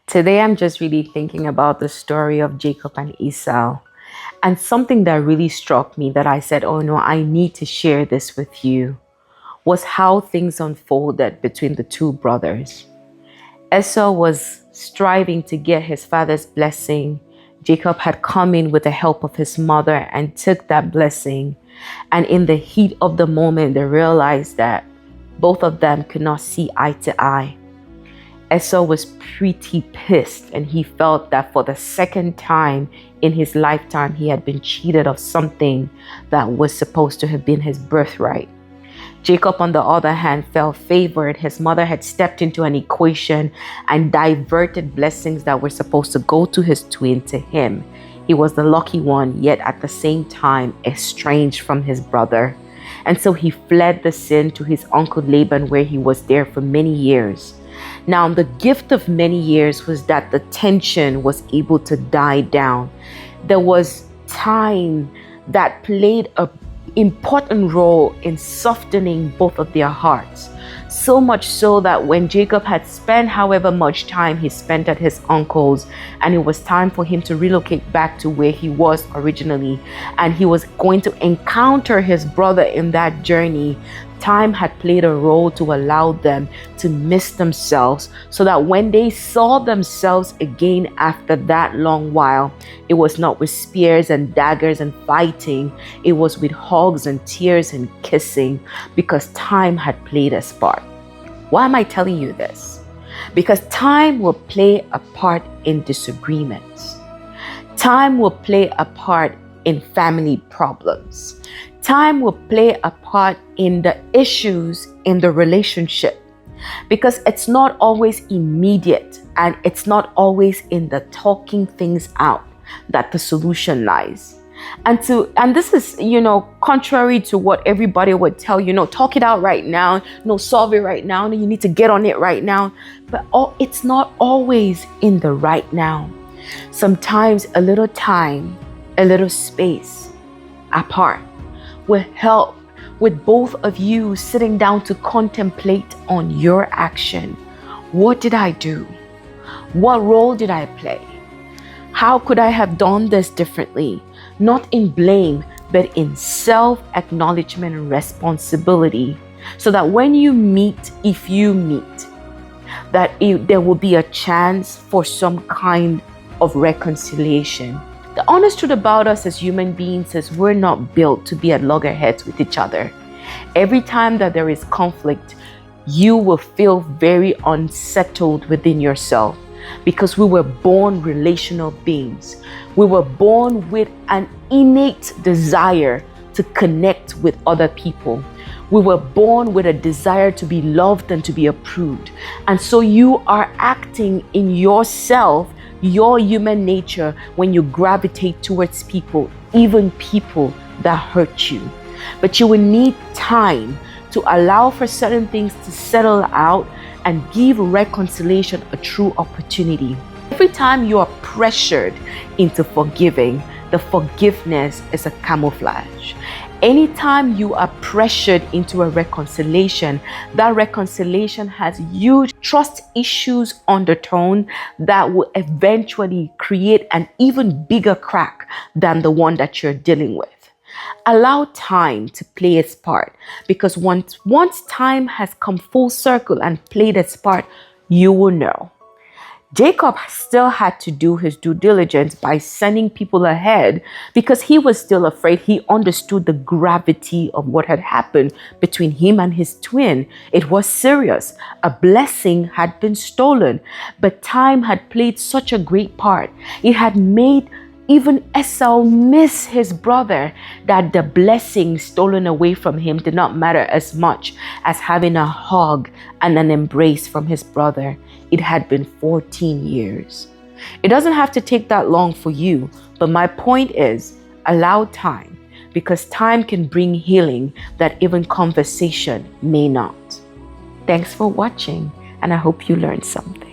Today, I'm just really thinking about the story of Jacob and Esau. And something that really struck me that I said, oh no, I need to share this with you, was how things unfolded between the two brothers. Esau was striving to get his father's blessing. Jacob had come in with the help of his mother and took that blessing. And in the heat of the moment, they realized that both of them could not see eye to eye. Esau was pretty pissed, and he felt that for the second time in his lifetime, he had been cheated of something that was supposed to have been his birthright. Jacob, on the other hand, felt favored. His mother had stepped into an equation and diverted blessings that were supposed to go to his twin to him. He was the lucky one, yet at the same time estranged from his brother. And so he fled the sin to his uncle Laban, where he was there for many years. Now, the gift of many years was that the tension was able to die down. There was time that played an important role in softening both of their hearts. So much so that when Jacob had spent however much time he spent at his uncle's, and it was time for him to relocate back to where he was originally, and he was going to encounter his brother in that journey, time had played a role to allow them to miss themselves, so that when they saw themselves again after that long while, it was not with spears and daggers and fighting, it was with hugs and tears and kissing, because time had played its part. Why am I telling you this? Because time will play a part in disagreements. Time will play a part in family problems. Time will play a part in the issues in the relationship, because it's not always immediate, and it's not always in the talking things out that the solution lies. And this is, contrary to what everybody would tell you, talk it out right now, solve it right now, you need to get on it right now. But it's not always in the right now. Sometimes a little time, a little space apart will help with both of you sitting down to contemplate on your action. What did I do? What role did I play? How could I have done this differently? Not in blame, but in self-acknowledgement and responsibility, so that when you meet, if you meet, that there will be a chance for some kind of reconciliation. The honest truth about us as human beings is we're not built to be at loggerheads with each other. Every time that there is conflict, you will feel very unsettled within yourself, because we were born relational beings. We were born with an innate desire to connect with other people. We were born with a desire to be loved and to be approved. And so you are acting in yourself, your human nature, when you gravitate towards people, even people that hurt you. But you will need time to allow for certain things to settle out and give reconciliation a true opportunity. Every time you are pressured into forgiving, the forgiveness is a camouflage. Anytime you are pressured into a reconciliation, that reconciliation has huge trust issues undertone that will eventually create an even bigger crack than the one that you're dealing with. Allow time to play its part, because once time has come full circle and played its part, you will know. Jacob still had to do his due diligence by sending people ahead, because he was still afraid. He understood the gravity of what had happened between him and his twin. It was serious. A blessing had been stolen, but time had played such a great part. It had made even Esau miss his brother, that the blessing stolen away from him did not matter as much as having a hug and an embrace from his brother. It had been 14 years. It doesn't have to take that long for you, but my point is, allow time, because time can bring healing that even conversation may not. Thanks for watching, and I hope you learned something.